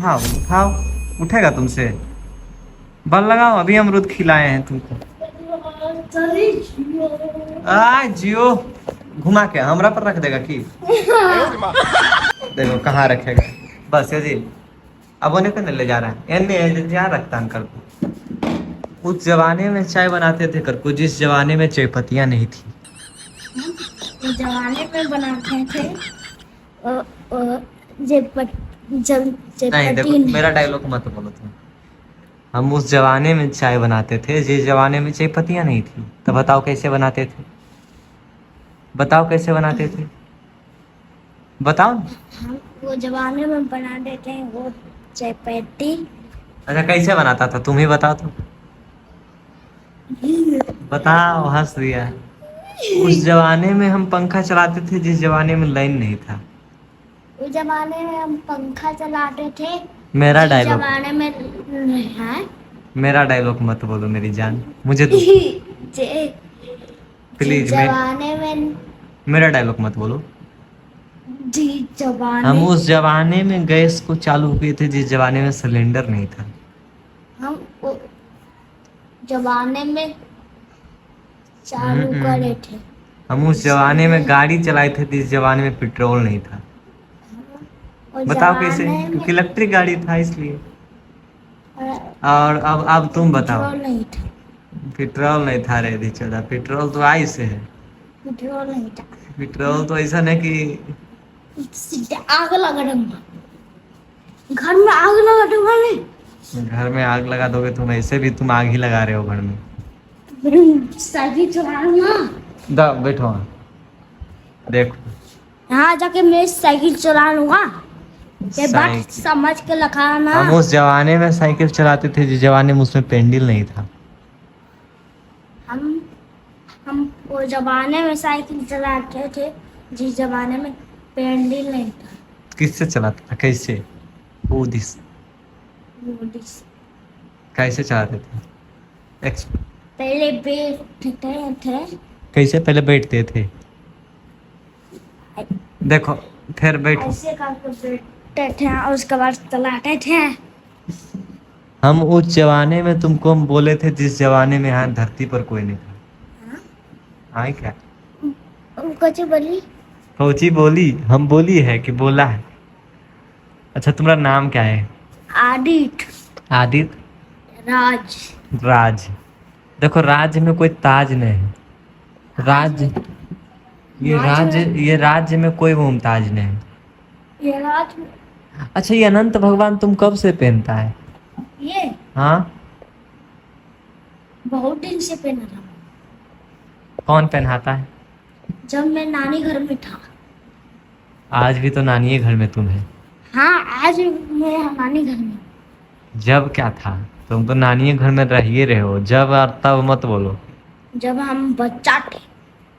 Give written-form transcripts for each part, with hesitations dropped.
उठाओ उठाओ, उठेगा तुमसे? बल लगाओ, अभी अमरूद खिलाए हैं तुमको। आ जियो, घुमा के हमरा पर रख देगा की? देखो कहाँ रखेगा, बस ये जी। अब उन्हें कहाँ ले जा रहा है? एने जा रखता अंकल को। उस जमाने में चाय बनाते थे करको, जिस जमाने में चाय पत्तियां नहीं थी। उस जमाने में बनाते थे जब नहीं देखो, मेरा डायलॉग मत बोलो तुम। हम उस जमाने में चाय बनाते थे जिस जमाने में चाय पत्तियां नहीं थी। तो बताओ कैसे बनाते थे? बताओ कैसे बनाते थे? बताओ। हम वो जमाने में बना देते हैं वो चपाती। अच्छा कैसे बनाता था, तुम ही बताओ तो। बताओ, हंस दिया। उस जमाने में हम पंखा चलाते थे जिस जमाने में लाइन नहीं था। उस जमाने में हम पंखा चलाते थे मेरा जिस डायलॉग, जमाने में है मेरा डायलॉग मत बोलो मेरी जान, मुझे तो जे- जिस प्लीज। जमाने में मेरा डायलॉग मत बोलो। जिस जमाने हम उस जमाने में गैस को चालू किए थे जिस जमाने में सिलेंडर नहीं था। हम वो जमाने में चालू करे थे। हम उस जमाने में गाड़ी चलाए थे जिस जमाने में पेट्रोल नहीं था। उस बताओ कैसे? जमाने में क्योंकि इलेक्ट्रिक गाड़ी था इसलिए। और अब तुम बताओ। पेट्रोल नहीं था। पेट्रोल नहीं था रे चौदह, पेट्रोल तो आई से है। पेट्रोल नहीं था। पेट्रोल तो ऐसा नहीं कि सीधे आग लगा दूंगा, घर में आग लगा दूंगा मैं। घर में आग लगा दोगे तुम, ऐसे भी तुम आग ही लगा रहे हो घर में। साइकिल चला लूंगा। बैठो वहाँ। देखो यहाँ जाके मैं साइकिल चला लूंगा। ये बात साइकिल। समझ के लगाना। हम उस जमाने में साइकिल चलाते थे जिस जमाने में उसमें पेंडिल नहीं था। हम वो जमाने में साइकिल चलाते थे जिस जमाने में पेंडिल नहीं था। किससे चलाता था, कैसे? दिस कैसे चलाते थे? पहले बैठते थे। कैसे पहले बैठते थे? देखो फिर बैठो। ऐसे करके बैठते थे और उसके बाद चलाते थे। हम उस जमाने में तुमको हम बोले थे जिस जमाने में यहाँ धरती पर कोई नहीं था। हाँ क्या कुछ बोली? कोची बोली? हम बोली है कि बोला है? अच्छा तुम्हारा नाम क्या है? आदित्य। आदित्य। राज। राज। देखो राज में कोई ताज नहीं है। राज, ये राज्य में कोई मुमताज नहीं। ये राज। अच्छा ये अनंत भगवान तुम कब से पहनता है? ये हाँ बहुत दिन से पहना था। कौन पहनाता है? जब मैं नानी घर में था। आज भी तो नानी घर में तुम है। हाँ आज मैं नानी घर में। जब क्या था? तुम तो नानी घर में रह ही रहे हो, जब और तब मत बोलो। जब हम बच्चा थे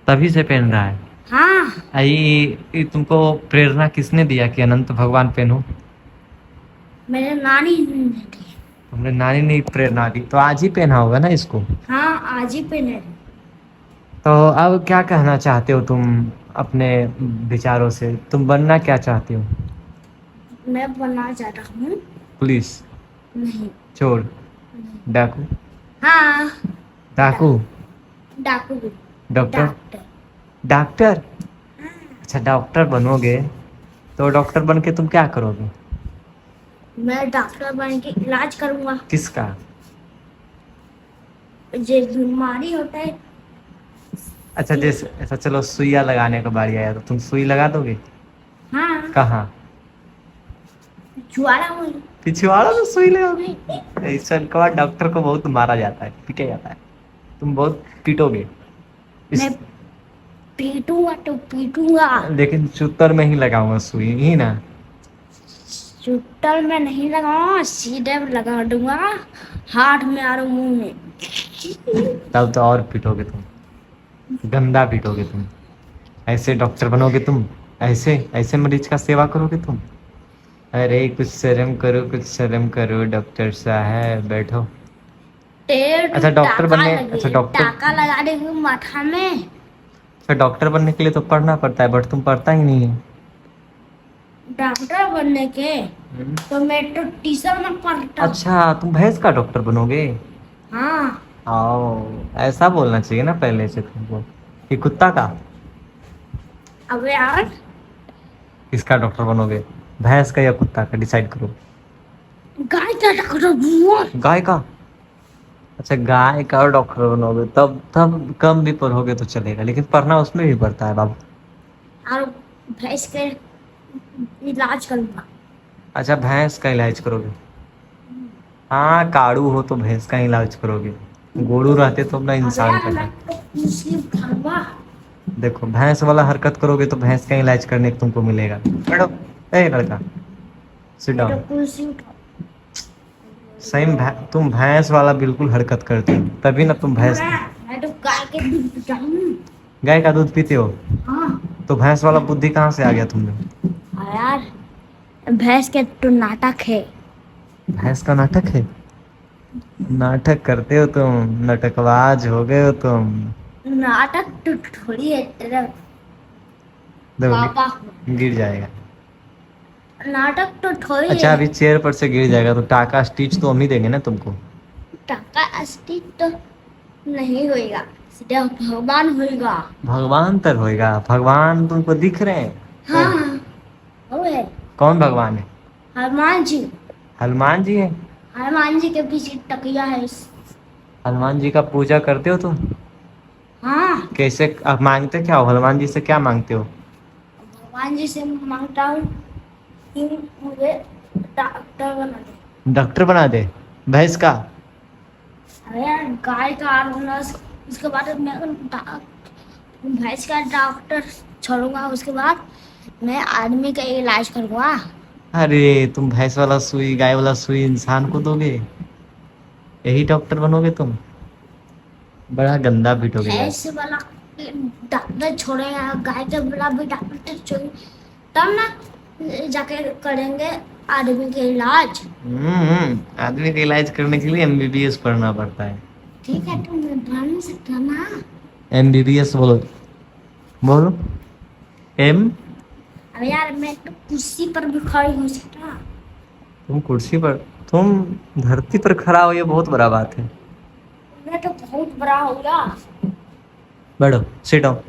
तभी से पहन रहा है। हाँ। ये तुमको प्रेरणा किसने दिया कि अनंत भगवान पहनो? मेरे नानी ने दी। तुमने नानी ने प्रेरणा दी तो आज ही पहना होगा ना इसको। हाँ आज ही पहने। तो अब क्या कहना चाहते हो तुम अपने विचारों से? तुम बनना क्या चाहते हो? मैं बनना चाहता हूँ पुलिस? नहीं। चोर? डाकू? हाँ डाकू? डाकू। डॉक्टर? डॉक्टर। डॉक्टर? अच्छा डॉक्टर बनोगे तो डॉक्टर बन के तुम क्या करोगे? मैं डॉक्टर बन के इलाज करूँगा। किसका? जो बीमारी होता है। अच्छा जैसे, अच्छा चलो सुइया लगाने का बारी आया तो तुम सुई लगा दोगे? हाँ कहाँ? जुआरा हुई। पिछवाड़ा में सुई लगाओगे? ऐसा कहा डॉक्टर को बहुत मारा जाता है, पीटा जाता है। तुम बहुत पीटोगे। मैं पीटूंगा तो पीटूंगा। लेकिन चुत्तर में ही लगाऊंगा सुई ही ना। चुट्टल में नहीं लगाऊंगा, सीधे लगा दूंगा हाथ में और मुंह में। तब तो और पीटोगे तुम, गंदा पीटोगे तुम। ऐसे डॉक्टर बनोगे तुम? ऐसे ऐसे मरीज का सेवा करोगे तुम? अरे कुछ शर्म करो, कुछ शर्म करो डॉक्टर साहब, बैठो। अच्छा डॉक्टर बनने, अच्छा डॉक्टर, टाका लगा देंगे माथा में। अच्छा डॉक्टर बनने के लिए तो पढ़ना पड़ता है, बट तुम पढ़ता ही नहीं है। डॉक्टर बनने के तो मैं तो टीचर में पढ़ता। अच्छा तुम भैंस का डॉक्टर बनोगे? हाँ। आओ, ऐसा बोलना चाहिए ना पहले से तुमको कि कुत्ता का। अब यार किसका डॉक्टर बनोगे, भैंस का या कुत्ता का, डिसाइड करो। गाय का डॉक्टर बनूंगा। गाय का? अच्छा गाय का डॉक्टर बनोगे, तब तब कम भी पढ़ोगे तो चलेगा, लेकिन पढ़ना उसमें भी पड़ता है बाबू। और भैंस के इलाज करूंगा। अच्छा भैंस का इलाज करोगे? हाँ काड़ू हो तो भैंस का इलाज करोगे, गोड़ू रहते तो अपना अब इंसान यार का मैं करते। तो मुस्लिम खाऊंगा। देखो भैंस वाला हरकत करोगे तो भैंस का इलाज करने को तुमको मिलेगा। मैडम, ए लड़का, सिट मैं तो डाउन। कुर्सी उठा। सेम तुम भैंस वाला बिल्कुल हरकत करते हो, तभी ना तुम भैंस। मैं तो गाय के दूध पीता हूँ। गाय का दूध पीते हो हाँ। तो भैंस वाला बुद्धि कहाँ से आ गया तुम्हें? और यार भैंस के तो नाटक है। भैंस का नाटक है? नाटक करते हो तुम, नाटकबाज हो गए हो तुम। नाटक तो थोड़ी है तेरा देखो पापा। गिर जाएगा। नाटक तो थोड़ी अच्छा है। अभी चेयर पर से गिर जाएगा तो टाका स्टिच तो हम ही देंगे ना तुमको। टका अस्तित्व तो नहीं होएगा, सीधा भगवान होएगा। भगवान तर होएगा, भगवान तुमको दिख रहे हैं? हाँ वो है कौन भगवान है? हनुमान जी। हनुमान जी है? हनुमान जी के पीछे तकिया है। हनुमान जी का पूजा करते हो तुम? हाँ। कैसे आप मांगते क्या हो, हनुमान जी से क्या मांगते हो? भगवान जी से मांगता हूँ कि मुझे डॉक्टर बना दे। डॉक्टर बना दे? भैंस का? अरे यार गाय का आलूंगा, उसके बाद मैं भैंस का डॉक्टर छोड़ूंगा, उसके बाद मैं आदमी का इलाज करूंगा। अरे तुम भैंस वाला सुई, गाय वाला सुई इंसान को दोगे, यही डॉक्टर बनोगे तुम? बड़ा गंदा पीटोगे यार। भैंस वाला डॉक्टर छोड़ेगा, गाय का वाला भी डॉक्टर छोड़ेगा, तब ना जाके करेंगे आदमी का इलाज। आदमी का इलाज करने के लिए एमबीबीएस पढ़ना पड़ता है। ठीक है तो मैं बन सकता ना। एमबीबीएस बोलो, बोलो एम। अब यार मैं तो कुर्सी पर भी खड़ी हो सकता। तुम कुर्सी पर, तुम धरती पर खड़ा हो, ये बहुत बड़ा बात है। मैं तो बहुत बड़ा होगा। बैठो, सिट डाउन।